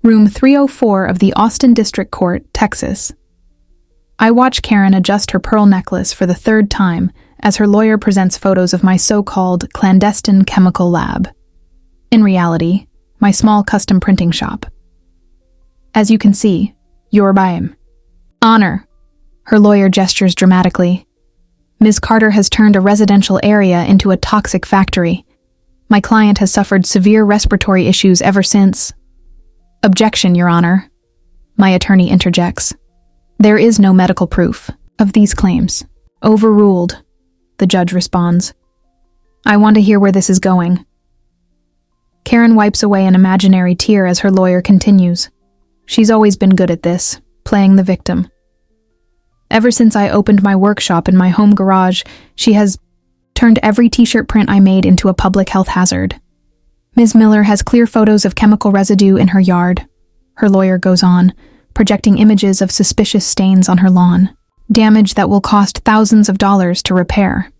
Room 304 of the Austin District Court, Texas. I watch Karen adjust her pearl necklace for the third time as her lawyer presents photos of my so-called clandestine chemical lab. In reality, my small custom printing shop. As you can see, your Honor. Her lawyer gestures dramatically. Ms. Carter has turned a residential area into a toxic factory. My client has suffered severe respiratory issues ever since. Objection, Your Honor. My attorney interjects. There is no medical proof of these claims. Overruled, the judge responds. I want to hear where this is going. Karen wipes away an imaginary tear as her lawyer continues. She's always been good at this, playing the victim. Ever since I opened my workshop in my home garage, she has turned every t-shirt print I made into a public health hazard. Ms. Miller has clear photos of chemical residue in her yard. Her lawyer goes on, projecting images of suspicious stains on her lawn, damage that will cost thousands of dollars to repair.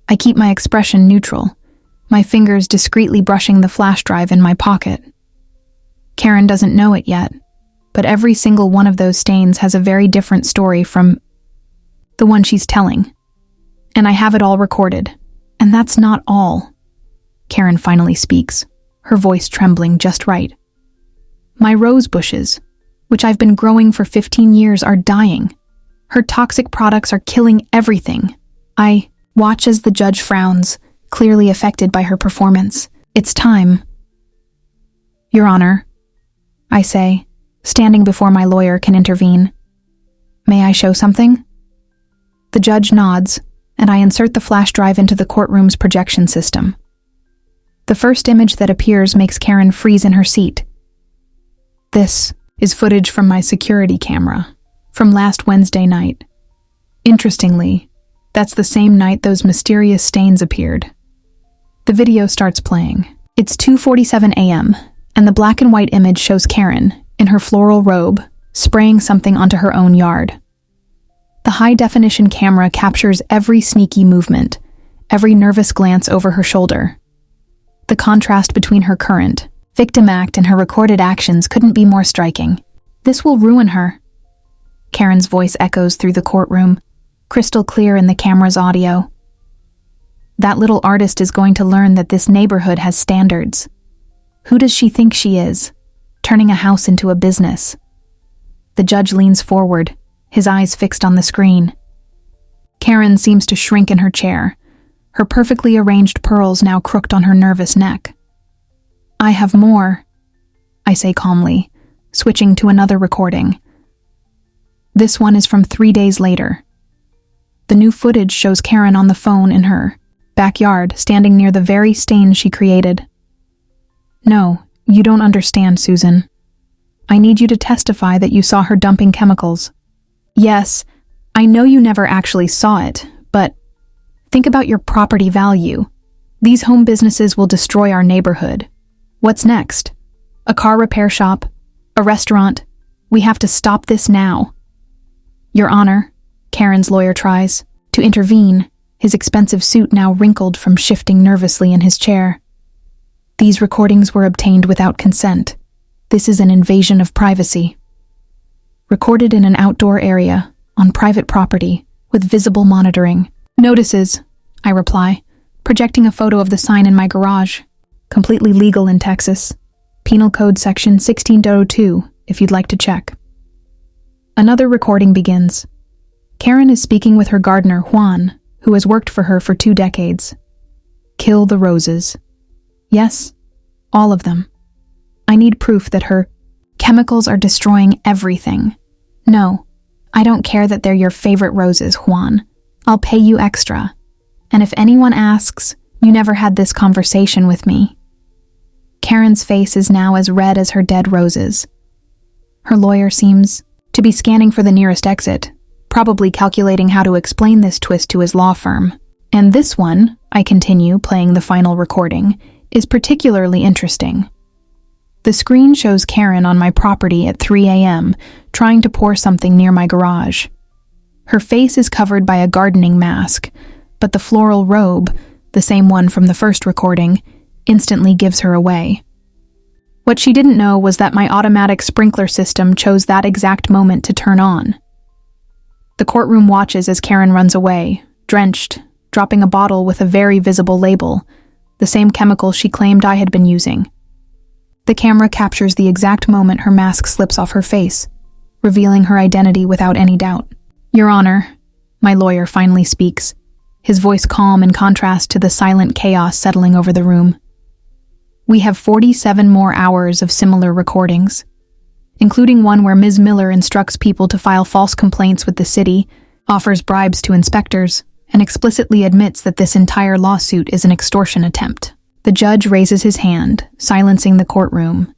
I keep my expression neutral, my fingers discreetly brushing the flash drive in my pocket. Karen doesn't know it yet, but every single one of those stains has a very different story from the one she's telling. And I have it all recorded. And that's not all. Karen finally speaks, her voice trembling just right. My rose bushes, which I've been growing for 15 years, are dying. Her toxic products are killing everything. I watch as the judge frowns, clearly affected by her performance. It's time. Your Honor, I say, standing before my lawyer can intervene. May I show something? The judge nods, and I insert the flash drive into the courtroom's projection system. The first image that appears makes Karen freeze in her seat. This is footage from my security camera, from last Wednesday night. Interestingly, that's the same night those mysterious stains appeared. The video starts playing. It's 2:47 a.m., and the black and white image shows Karen, in her floral robe, spraying something onto her own yard. The high-definition camera captures every sneaky movement, every nervous glance over her shoulder. The contrast between her current, victim act and her recorded actions couldn't be more striking. This will ruin her. Karen's voice echoes through the courtroom, crystal clear in the camera's audio. That little artist is going to learn that this neighborhood has standards. Who does she think she is, turning a house into a business? The judge leans forward, his eyes fixed on the screen. Karen seems to shrink in her chair, her perfectly arranged pearls now crooked on her nervous neck. I have more, I say calmly, switching to another recording. This one is from 3 days later. The new footage shows Karen on the phone in her backyard, standing near the very stain she created. No, you don't understand, Susan. I need you to testify that you saw her dumping chemicals. Yes, I know you never actually saw it, but think about your property value. These home businesses will destroy our neighborhood. What's next? A car repair shop? A restaurant? We have to stop this now. Your Honor, Karen's lawyer tries to intervene, his expensive suit now wrinkled from shifting nervously in his chair. These recordings were obtained without consent. This is an invasion of privacy. Recorded in an outdoor area, on private property, with visible monitoring. Notices, I reply, projecting a photo of the sign in my garage. Completely legal in Texas. Penal Code Section 16.02, if you'd like to check. Another recording begins. Karen is speaking with her gardener, Juan, who has worked for her for 2 decades. Kill the roses. Yes, all of them. I need proof that her chemicals are destroying everything. No, I don't care that they're your favorite roses, Juan. I'll pay you extra. And if anyone asks, you never had this conversation with me. Karen's face is now as red as her dead roses. Her lawyer seems to be scanning for the nearest exit, probably calculating how to explain this twist to his law firm. And this one, I continue playing the final recording, is particularly interesting. The screen shows Karen on my property at 3 a.m., trying to pour something near my garage. Her face is covered by a gardening mask, but the floral robe, the same one from the first recording, instantly gives her away. What she didn't know was that my automatic sprinkler system chose that exact moment to turn on. The courtroom watches as Karen runs away, drenched, dropping a bottle with a very visible label, the same chemical she claimed I had been using. The camera captures the exact moment her mask slips off her face, revealing her identity without any doubt. "Your Honor," my lawyer finally speaks, his voice calm in contrast to the silent chaos settling over the room. "We have 47 more hours of similar recordings, including one where Ms. Miller instructs people to file false complaints with the city, offers bribes to inspectors, and explicitly admits that this entire lawsuit is an extortion attempt." The judge raises his hand, silencing the courtroom.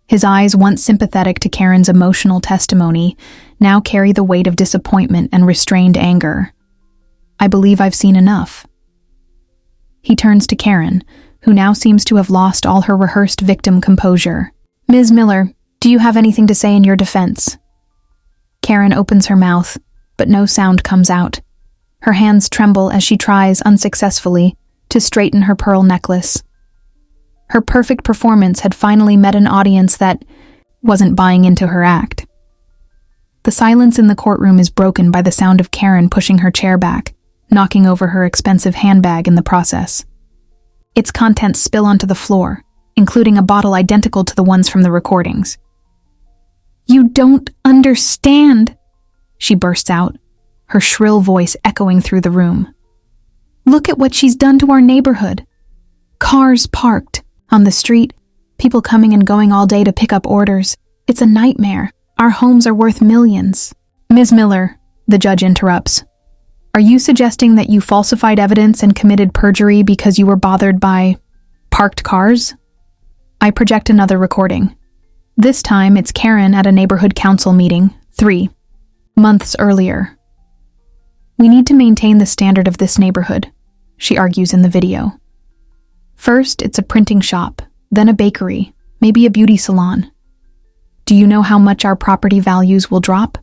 His eyes, once sympathetic to Karen's emotional testimony, now carry the weight of disappointment and restrained anger. "I believe I've seen enough." He turns to Karen, who now seems to have lost all her rehearsed victim composure. "Ms. Miller, do you have anything to say in your defense?" Karen opens her mouth, but no sound comes out. Her hands tremble as she tries, unsuccessfully, to straighten her pearl necklace. Her perfect performance had finally met an audience that wasn't buying into her act. The silence in the courtroom is broken by the sound of Karen pushing her chair back, knocking over her expensive handbag in the process. Its contents spill onto the floor, including a bottle identical to the ones from the recordings. "You don't understand," she bursts out, her shrill voice echoing through the room. "Look at what she's done to our neighborhood. Cars parked on the street, people coming and going all day to pick up orders. It's a nightmare. Our homes are worth millions." "Ms. Miller," the judge interrupts, "are you suggesting that you falsified evidence and committed perjury because you were bothered by parked cars?" I project another recording. This time it's Karen at a neighborhood council meeting, 3 months earlier. "We need to maintain the standard of this neighborhood," she argues in the video. "First, it's a printing shop, then a bakery, maybe a beauty salon. Do you know how much our property values will drop?"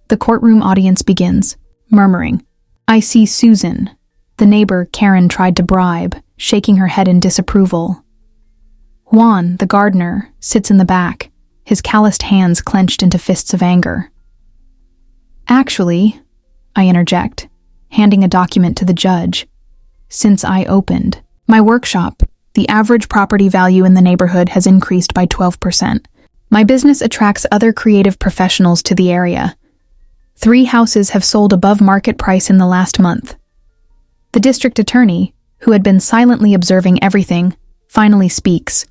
The courtroom audience begins, murmuring. I see Susan, the neighbor Karen tried to bribe, shaking her head in disapproval. Juan, the gardener, sits in the back, his calloused hands clenched into fists of anger. "Actually," I interject, handing a document to the judge, "since I opened my workshop, the average property value in the neighborhood has increased by 12%. My business attracts other creative professionals to the area. 3 houses have sold above market price in the last month." The district attorney, who had been silently observing everything, finally speaks.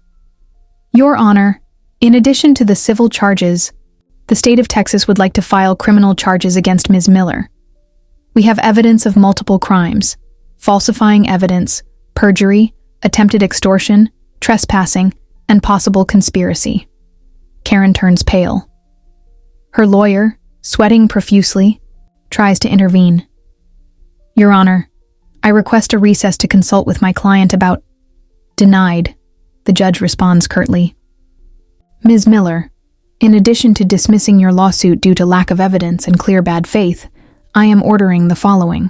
"Your Honor, in addition to the civil charges, the state of Texas would like to file criminal charges against Ms. Miller. We have evidence of multiple crimes: falsifying evidence, perjury, attempted extortion, trespassing, and possible conspiracy." Karen turns pale. Her lawyer, sweating profusely, tries to intervene. "Your Honor, I request a recess to consult with my client about—" "Denied," the judge responds curtly. "Ms. Miller, in addition to dismissing your lawsuit due to lack of evidence and clear bad faith, I am ordering the following."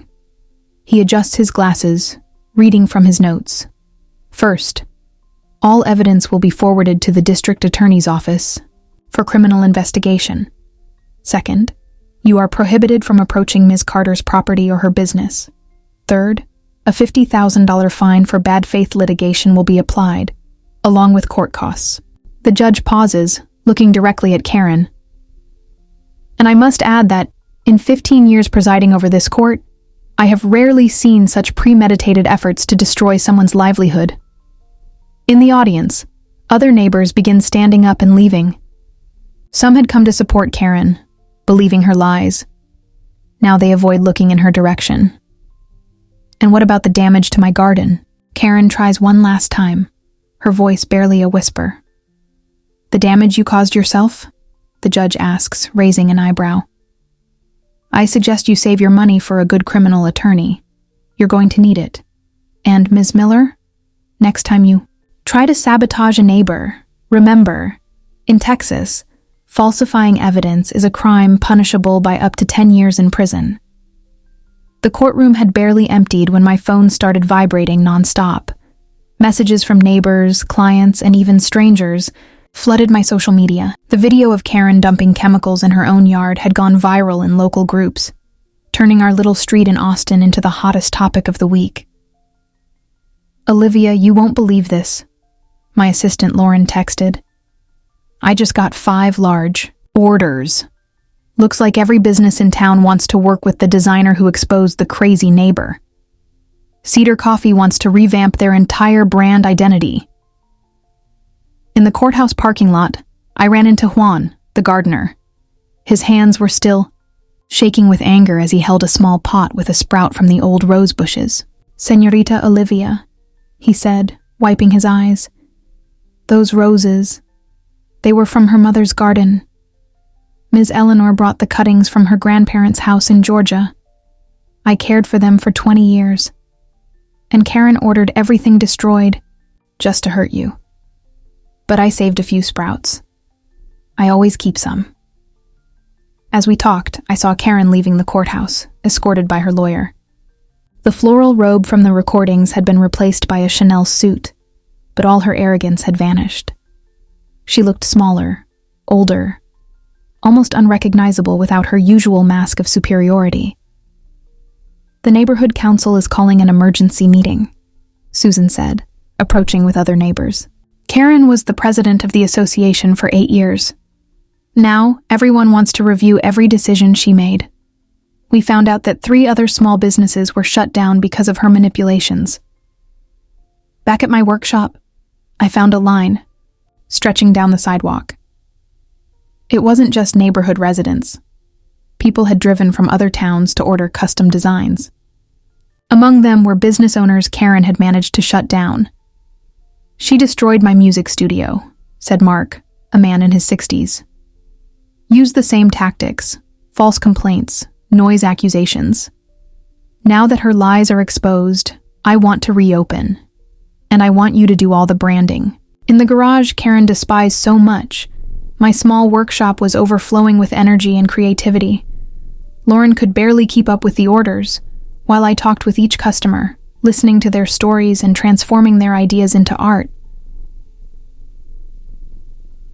He adjusts his glasses, reading from his notes. "First, all evidence will be forwarded to the district attorney's office for criminal investigation. Second, you are prohibited from approaching Ms. Carter's property or her business. Third, a $50,000 fine for bad faith litigation will be applied, along with court costs." The judge pauses, looking directly at Karen. "And I must add that, in 15 years presiding over this court, I have rarely seen such premeditated efforts to destroy someone's livelihood." In the audience, other neighbors begin standing up and leaving. Some had come to support Karen, believing her lies. Now they avoid looking in her direction. "And what about the damage to my garden?" Karen tries one last time, her voice barely a whisper. "The damage you caused yourself?" the judge asks, raising an eyebrow. "I suggest you save your money for a good criminal attorney. You're going to need it. And, Ms. Miller, next time you try to sabotage a neighbor, remember, in Texas, falsifying evidence is a crime punishable by up to 10 years in prison." The courtroom had barely emptied when my phone started vibrating nonstop. Messages from neighbors, clients, and even strangers flooded my social media. The video of Karen dumping chemicals in her own yard had gone viral in local groups, turning our little street in Austin into the hottest topic of the week. "Olivia, you won't believe this," my assistant Lauren texted. "I just got 5 large orders. Looks like every business in town wants to work with the designer who exposed the crazy neighbor. Cedar Coffee wants to revamp their entire brand identity." In the courthouse parking lot, I ran into Juan, the gardener. His hands were still shaking with anger as he held a small pot with a sprout from the old rose bushes. "Señorita Olivia," he said, wiping his eyes. "Those roses, they were from her mother's garden. Ms. Eleanor brought the cuttings from her grandparents' house in Georgia. I cared for them for 20 years. And Karen ordered everything destroyed just to hurt you. But I saved a few sprouts. I always keep some." As we talked, I saw Karen leaving the courthouse, escorted by her lawyer. The floral robe from the recordings had been replaced by a Chanel suit, but all her arrogance had vanished. She looked smaller, older, almost unrecognizable without her usual mask of superiority. "The neighborhood council is calling an emergency meeting," Susan said, approaching with other neighbors. Karen was the president of the association for 8 years. Now, everyone wants to review every decision she made. We found out that 3 other small businesses were shut down because of her manipulations. Back at my workshop, I found a line stretching down the sidewalk. It wasn't just neighborhood residents. People had driven from other towns to order custom designs. Among them were business owners Karen had managed to shut down. "She destroyed my music studio," said Mark, a man in his 60s. "Used the same tactics, false complaints, noise accusations. Now that her lies are exposed, I want to reopen. And I want you to do all the branding. In the garage Karen despised so much, my small workshop was overflowing with energy and creativity. Lauren could barely keep up with the orders, while I talked with each customer, listening to their stories and transforming their ideas into art.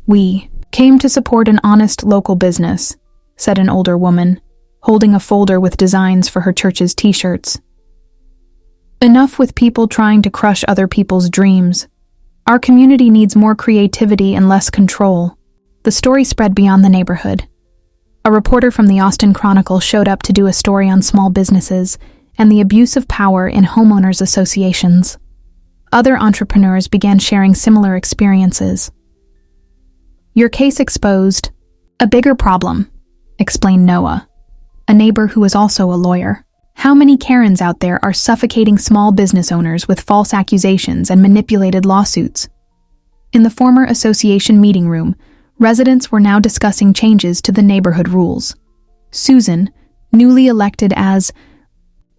We came to support an honest local business," said an older woman, holding a folder with designs for her church's t-shirts. "Enough with people trying to crush other people's dreams. Our community needs more creativity and less control." The story spread beyond the neighborhood. A reporter from the Austin Chronicle showed up to do a story on small businesses and the abuse of power in homeowners associations. Other entrepreneurs began sharing similar experiences. "Your case exposed a bigger problem," explained Noah, a neighbor who was also a lawyer. "How many Karens out there are suffocating small business owners with false accusations and manipulated lawsuits?" In the former association meeting room, residents were now discussing changes to the neighborhood rules. Susan, newly elected as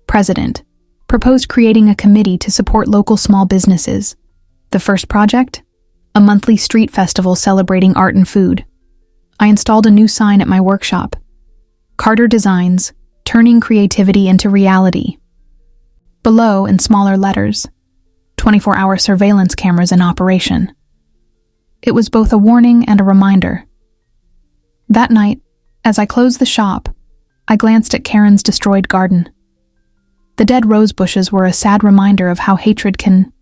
president, proposed creating a committee to support local small businesses. The first project? A monthly street festival celebrating art and food. I installed a new sign at my workshop. Carter Designs, turning creativity into reality. Below, in smaller letters, 24-hour surveillance cameras in operation. It was both a warning and a reminder. That night, as I closed the shop, I glanced at Karen's destroyed garden. The dead rose bushes were a sad reminder of how hatred can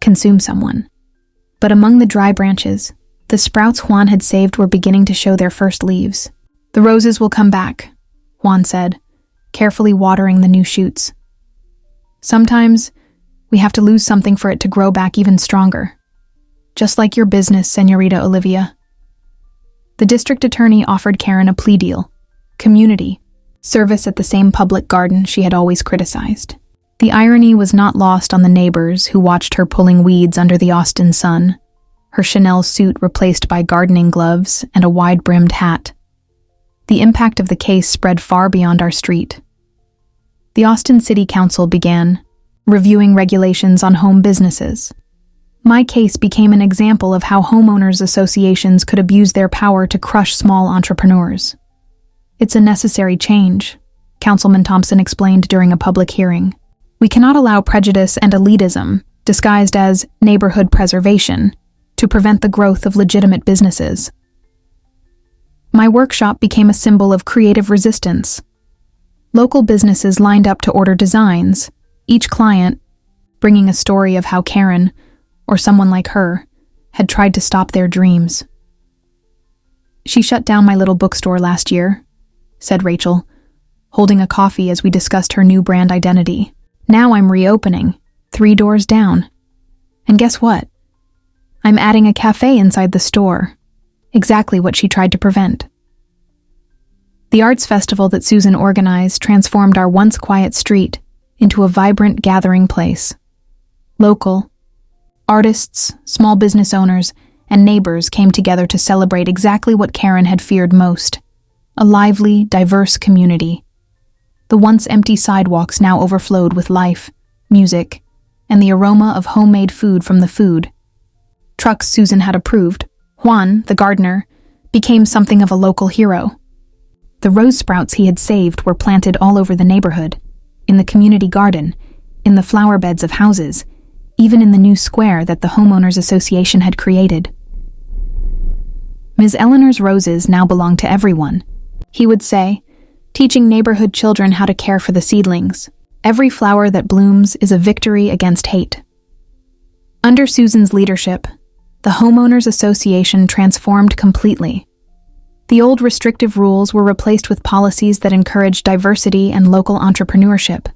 consume someone. But among the dry branches, the sprouts Juan had saved were beginning to show their first leaves. "The roses will come back," Juan said, carefully watering the new shoots. "Sometimes, we have to lose something for it to grow back even stronger. Just like your business, Señorita Olivia." The district attorney offered Karen a plea deal: community service at the same public garden she had always criticized. The irony was not lost on the neighbors who watched her pulling weeds under the Austin sun, her Chanel suit replaced by gardening gloves and a wide-brimmed hat. The impact of the case spread far beyond our street. The Austin City Council began reviewing regulations on home businesses. My case became an example of how homeowners associations could abuse their power to crush small entrepreneurs. "It's a necessary change," Councilman Thompson explained during a public hearing. "We cannot allow prejudice and elitism disguised as neighborhood preservation, to prevent the growth of legitimate businesses. My workshop became a symbol of creative resistance. Local businesses lined up to order designs, each client bringing a story of how Karen, or someone like her, had tried to stop their dreams. "She shut down my little bookstore last year," said Rachel, holding a coffee as we discussed her new brand identity. "Now I'm reopening, 3 doors down. And guess what? I'm adding a cafe inside the store. Exactly what she tried to prevent." The arts festival that Susan organized transformed our once quiet street into a vibrant gathering place. Local artists, small business owners, and neighbors came together to celebrate exactly what Karen had feared most: a lively, diverse community. The once empty sidewalks now overflowed with life, music, and the aroma of homemade food from the food trucks Susan had approved. Juan, the gardener, became something of a local hero. The rose sprouts he had saved were planted all over the neighborhood, in the community garden, in the flower beds of houses, even in the new square that the Homeowners Association had created. "Ms. Eleanor's roses now belong to everyone," he would say, teaching neighborhood children how to care for the seedlings. "Every flower that blooms is a victory against hate." Under Susan's leadership, the Homeowners Association transformed completely. The old restrictive rules were replaced with policies that encouraged diversity and local entrepreneurship.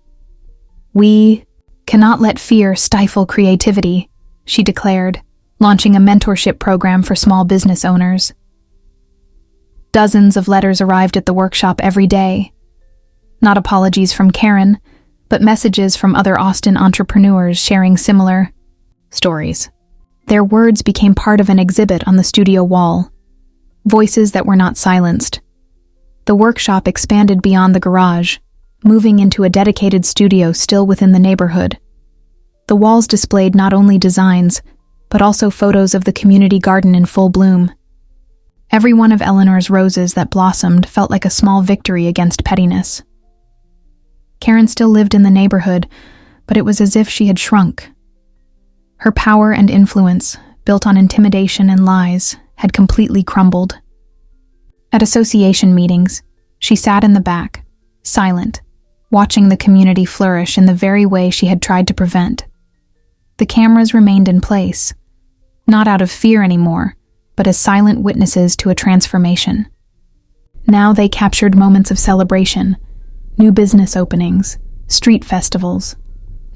"We cannot let fear stifle creativity," she declared, launching a mentorship program for small business owners. Dozens of letters arrived at the workshop every day. Not apologies from Karen, but messages from other Austin entrepreneurs sharing similar stories. Their words became part of an exhibit on the studio wall, voices that were not silenced. The workshop expanded beyond the garage, moving into a dedicated studio still within the neighborhood. The walls displayed not only designs, but also photos of the community garden in full bloom. Every one of Eleanor's roses that blossomed felt like a small victory against pettiness. Karen still lived in the neighborhood, but it was as if she had shrunk. Her power and influence, built on intimidation and lies, had completely crumbled. At association meetings, she sat in the back, silent, watching the community flourish in the very way she had tried to prevent. The cameras remained in place, not out of fear anymore, but as silent witnesses to a transformation. Now they captured moments of celebration, new business openings, street festivals,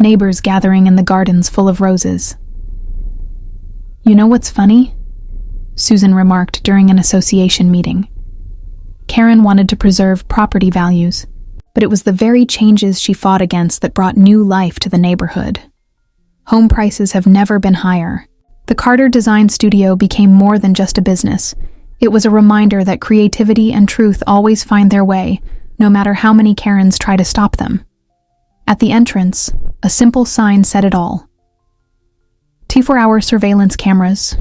neighbors gathering in the gardens full of roses. "You know what's funny?" Susan remarked during an association meeting. Karen wanted to preserve property values, but it was the very changes she fought against that brought new life to the neighborhood. Home prices have never been higher. The Carter Design Studio became more than just a business. It was a reminder that creativity and truth always find their way, no matter how many Karens try to stop them. At the entrance, a simple sign said it all. 24-hour surveillance cameras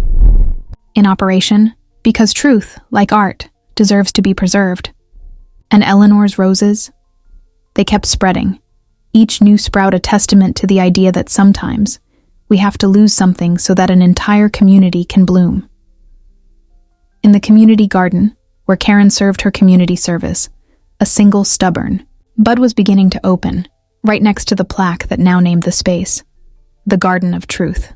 in operation, because truth, like art, deserves to be preserved. And Eleanor's roses? They kept spreading, each new sprout a testament to the idea that sometimes we have to lose something so that an entire community can bloom. In the community garden, where Karen served her community service, a single stubborn bud was beginning to open, right next to the plaque that now named the space, the Garden of Truth.